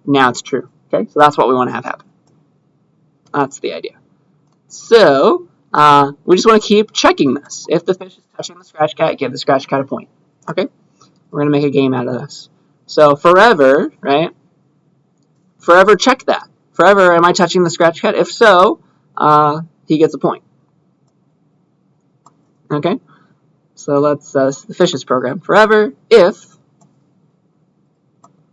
now it's true. Okay, so that's what we want to have happen. That's the idea. So we just want to keep checking this. If the fish is touching the Scratch Cat, give the Scratch Cat a point. Okay, we're gonna make a game out of this. So forever, right? Forever check that. Forever, am I touching the Scratch Cat? If so, he gets a point. Okay, so let's the fish's program. Forever, if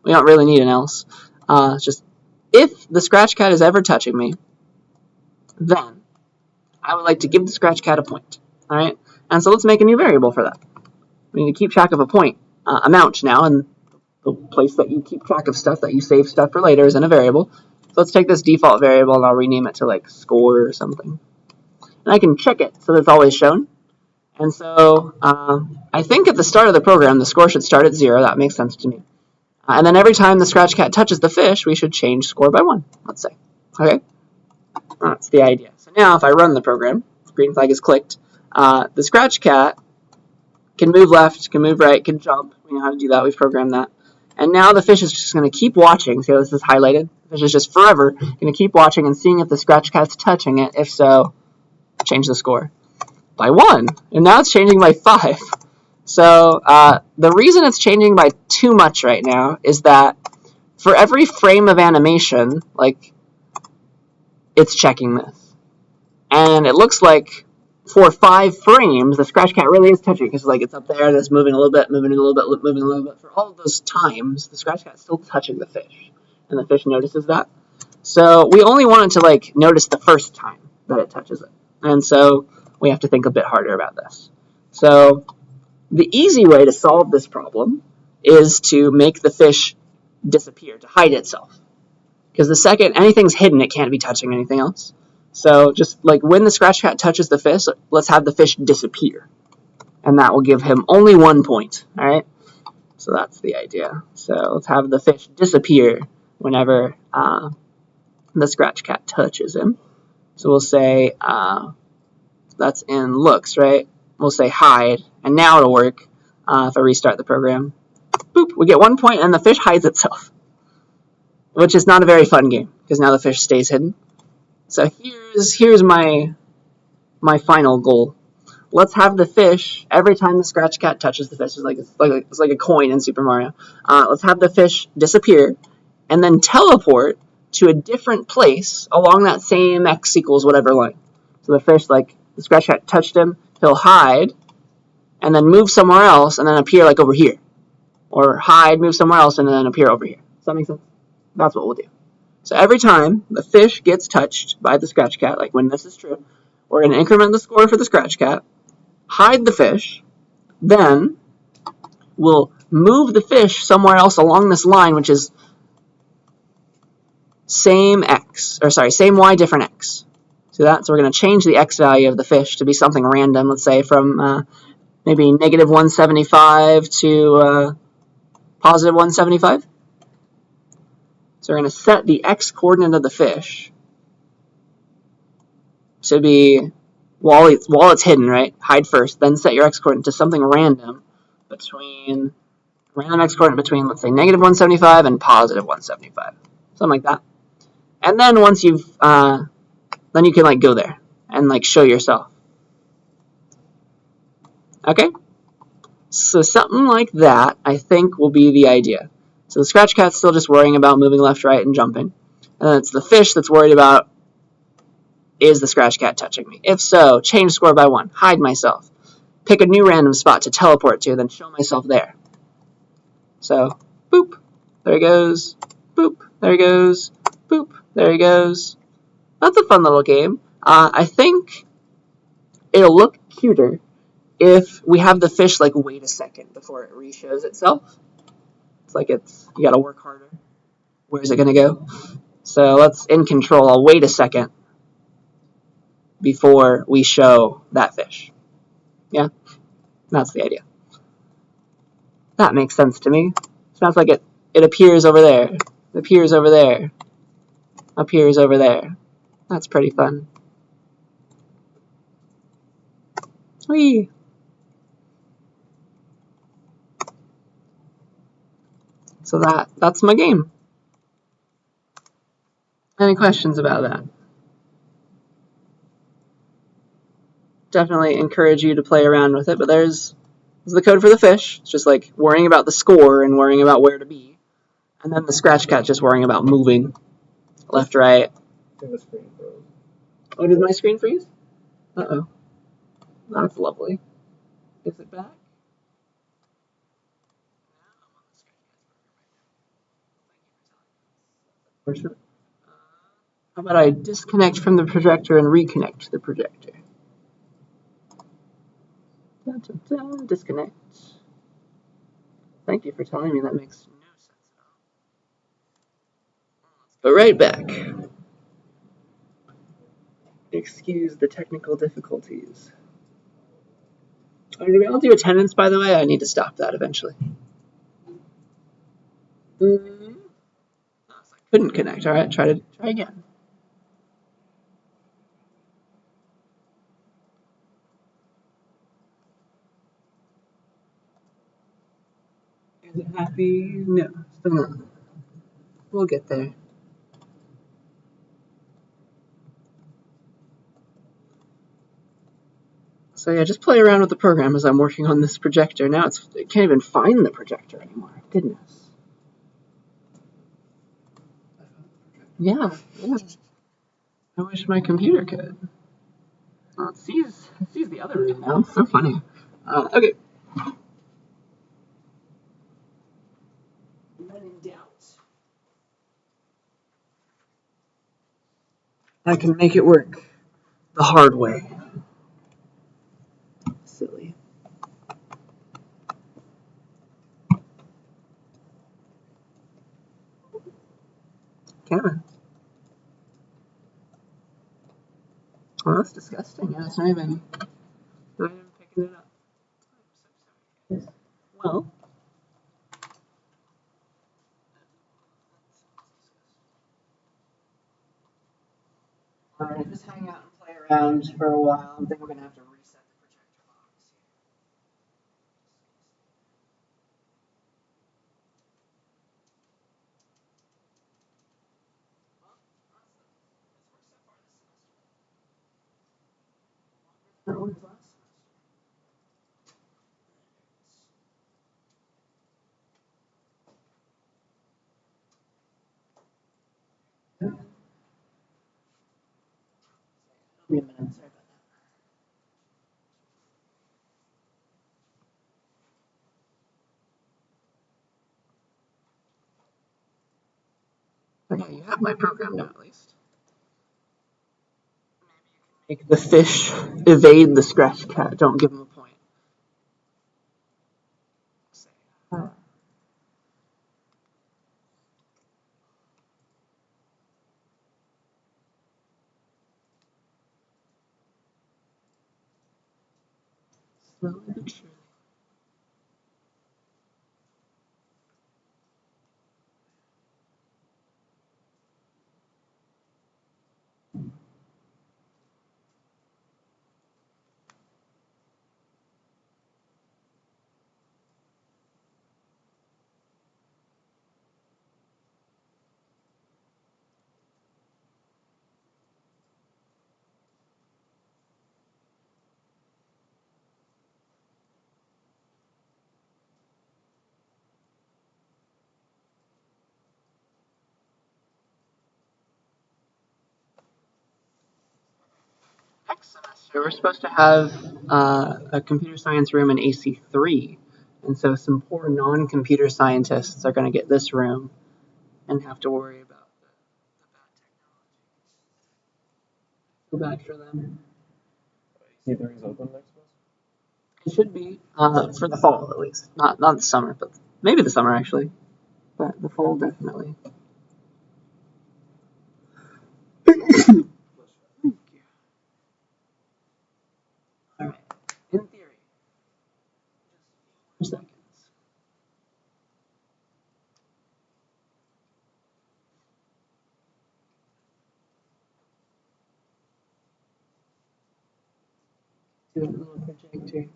we don't really need an else. It's just if the Scratch Cat is ever touching me, then I would like to give the Scratch Cat a point. All right, and so let's make a new variable for that. We need to keep track of a point amount now, and the place that you keep track of stuff, that you save stuff for later, is in a variable. So let's take this default variable and I'll rename it to like score or something. And I can check it so that it's always shown. And so I think at the start of the program, the score should start at 0. That makes sense to me. And then every time the Scratch Cat touches the fish, we should change score by 1, let's say. Okay? That's the idea. So now if I run the program, green flag is clicked, the Scratch Cat can move left, can move right, can jump. We know how to do that. We've programmed that. And now the fish is just going to keep watching. See how this is highlighted? The fish is just forever going to keep watching and seeing if the Scratch Cat's touching it. If so, change the score. by 1, and now it's changing by 5. So the reason it's changing by too much right now is that for every frame of animation, like, it's checking this. And it looks like for 5 frames, the scratch cat really is touching, because like it's up there and it's moving a little bit, moving a little bit, moving a little bit. For all of those times, the scratch cat's still touching the fish, and the fish notices that. So we only want it to like notice the first time that it touches it, and so we have to think a bit harder about this. So the easy way to solve this problem is to make the fish disappear, to hide itself. Because the second anything's hidden, it can't be touching anything else. So just like when the scratch cat touches the fish, let's have the fish disappear. And that will give him only 1 point, all right? So that's the idea. So let's have the fish disappear whenever the scratch cat touches him. So we'll say, that's in looks, right? We'll say hide, and now it'll work if I restart the program. Boop, we get 1 point, and the fish hides itself, which is not a very fun game, because now the fish stays hidden. So here's my final goal. Let's have the fish, every time the scratch cat touches the fish, it's like a coin in Super Mario. Let's have the fish disappear, and then teleport to a different place along that same x equals whatever line. So the fish, like, the scratch cat touched him, he'll hide, and then move somewhere else, and then appear like over here. Or hide, move somewhere else, and then appear over here. Does that make sense? That's what we'll do. So every time the fish gets touched by the scratch cat, like when this is true, we're going to increment the score for the scratch cat, hide the fish, then we'll move the fish somewhere else along this line, which is same y, different x. See that? So we're going to change the x value of the fish to be something random, let's say from maybe negative 175 to positive 175. So we're going to set the x coordinate of the fish to be, while it's hidden, right? Hide first, then set your x coordinate to something random x coordinate between, let's say, negative 175 and positive 175. Something like that. And then once you've, then you can like go there and like show yourself. Okay? So something like that, I think, will be the idea. So the scratch cat's still just worrying about moving left, right, and jumping. And then it's the fish that's worried about, is the scratch cat touching me? If so, change score by 1, hide myself, pick a new random spot to teleport to, then show myself there. So, boop, there he goes, boop, there he goes, boop, there he goes. That's a fun little game. I think it'll look cuter if we have the fish like wait a second before it re-shows itself. It's like you gotta work harder. Where's it gonna go? So let's, in control, I'll wait a second before we show that fish. Yeah, that's the idea. That makes sense to me. Sounds like it appears over there. It appears over there. Appears over there. That's pretty fun. Whee! So that's my game. Any questions about that? Definitely encourage you to play around with it, but there's the code for the fish. It's just like worrying about the score and worrying about where to be. And then the scratch cat just worrying about moving left, right. The screen froze. Oh, did my screen freeze? Uh-oh. That's lovely. Is it back? How about I disconnect from the projector and reconnect to the projector? Disconnect. Thank you for telling me. That makes no sense at all. But right back. Excuse the technical difficulties. I'll do attendance, by the way. I need to stop that eventually. I couldn't connect. All right, try again. Is it happy? No, still not. We'll get there. So yeah, just play around with the program as I'm working on this projector. Now it can't even find the projector anymore. Goodness. Yeah. I wish my computer could. Well, it sees the other room now. It's so funny. Okay. When in doubt, I can make it work the hard way. Silly. Kevin. Well, that's disgusting. Yeah, it's not even picking it up. Well. Alright, just hang out and play around for a while. I think we're going to have to reset the projector box. That was last semester. It'll be a minute. Sorry about that. Okay, you have my program now at least. Make the fish evade the scratch cat. Don't give him a point. Slowly but surely. Next semester, we're supposed to have a computer science room in AC3. And so some poor non-computer scientists are going to get this room and have to worry about the bad technology. Too bad for them. AC3 is open next semester? It should be for the fall at least, not the summer, but maybe the summer actually, but the fall definitely. All right. In theory, just 4 seconds. Do a little projector.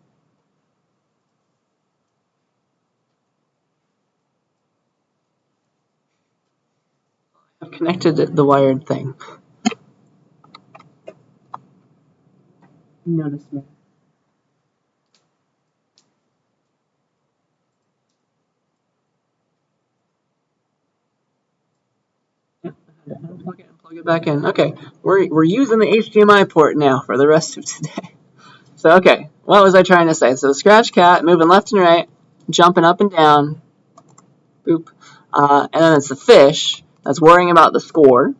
I've connected the wired thing. Notice me. Yep, unplug it and plug it back in. Okay, we're using the HDMI port now for the rest of today. So okay, what was I trying to say? So the scratch cat moving left and right, jumping up and down, boop, and then it's the fish that's worrying about the score,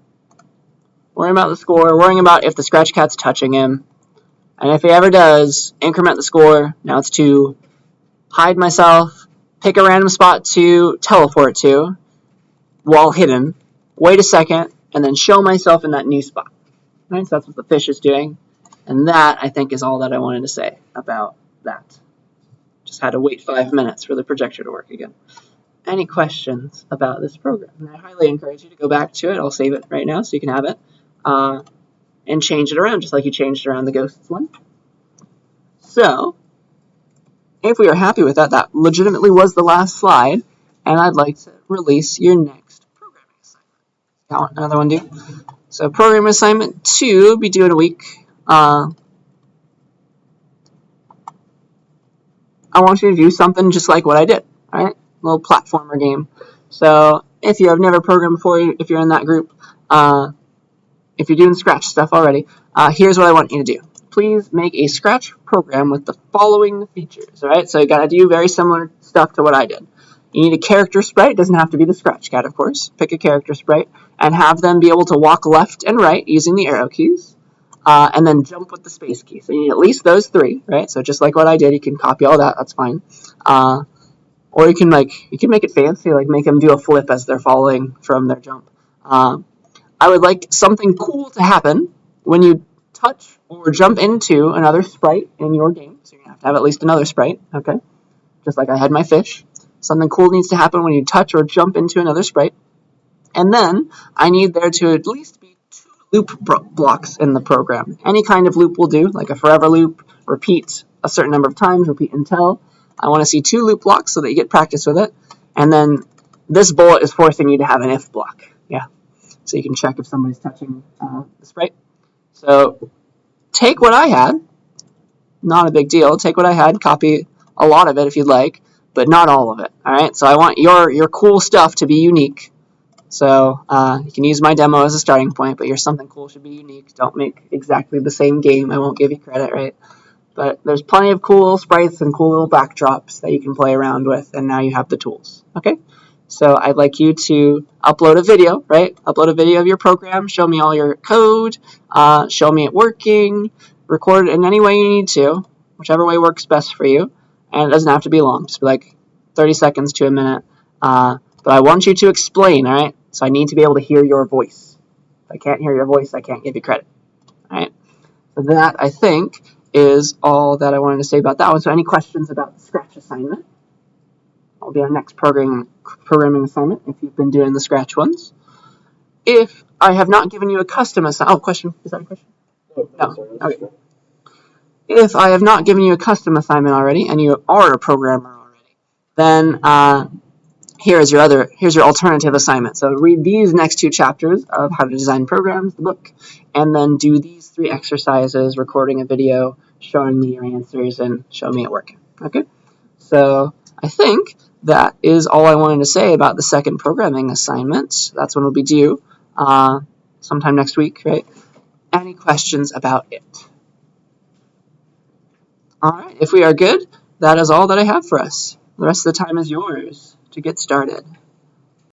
worrying about if the scratch cat's touching him, and if he ever does, increment the score. Now it's 2. Hide myself, pick a random spot to teleport to while hidden, wait a second, and then show myself in that new spot. Right, so that's what the fish is doing. And that, I think, is all that I wanted to say about that. Just had to wait 5 minutes for the projector to work again. Any questions about this program? And I highly encourage you to go back to it. I'll save it right now so you can have it. And change it around, just like you changed around the ghosts one. So, if we are happy with that, that legitimately was the last slide. And I'd like to release your next programming assignment. Got another one due? So programming assignment 2 be due in a week. I want you to do something just like what I did, all right? A little platformer game. So if you have never programmed before, if you're in that group, if you're doing Scratch stuff already, here's what I want you to do. Please make a Scratch program with the following features, all right? So you got to do very similar stuff to what I did. You need a character sprite. It doesn't have to be the Scratch cat, of course. Pick a character sprite and have them be able to walk left and right using the arrow keys, and then jump with the space key. So you need at least those three, right? So just like what I did, you can copy all that. That's fine. Or you can make it fancy, like make them do a flip as they're falling from their jump. I would like something cool to happen when you touch or jump into another sprite in your game. So you're going to have at least another sprite, okay? Just like I had my fish. Something cool needs to happen when you touch or jump into another sprite. And then I need there to at least be 2 loop blocks in the program. Any kind of loop will do, like a forever loop, repeat a certain number of times, repeat until. I want to see 2 loop blocks so that you get practice with it. And then this bullet is forcing you to have an if block. Yeah. So you can check if somebody's touching the sprite. So take what I had, not a big deal. Take what I had, copy a lot of it if you'd like, but not all of it. All right. So I want your cool stuff to be unique. So you can use my demo as a starting point, but your something cool should be unique. Don't make exactly the same game. I won't give you credit, right? But there's plenty of cool sprites and cool little backdrops that you can play around with, and now you have the tools. Okay. So I'd like you to upload a video, right? Upload a video of your program, show me all your code, show me it working, record it in any way you need to, whichever way works best for you. And it doesn't have to be long, just be like 30 seconds to a minute. But I want you to explain, all right? So I need to be able to hear your voice. If I can't hear your voice, I can't give you credit, all right? So that, I think, is all that I wanted to say about that one. So any questions about the Scratch assignment? That'll be our next programming assignment if you've been doing the Scratch ones. If I have not given you a custom assignment... Oh, question? Is that a question? No. Okay. If I have not given you a custom assignment already, and you are a programmer already, then here's your alternative assignment. So read these next 2 chapters of How to Design Programs, the book, and then do these 3 exercises, recording a video, showing me your answers, and show me it working. Okay? So I think that is all I wanted to say about the second programming assignment. That's when it'll be due, sometime next week, right? Any questions about it? All right, if we are good, that is all that I have for us. The rest of the time is yours to get started.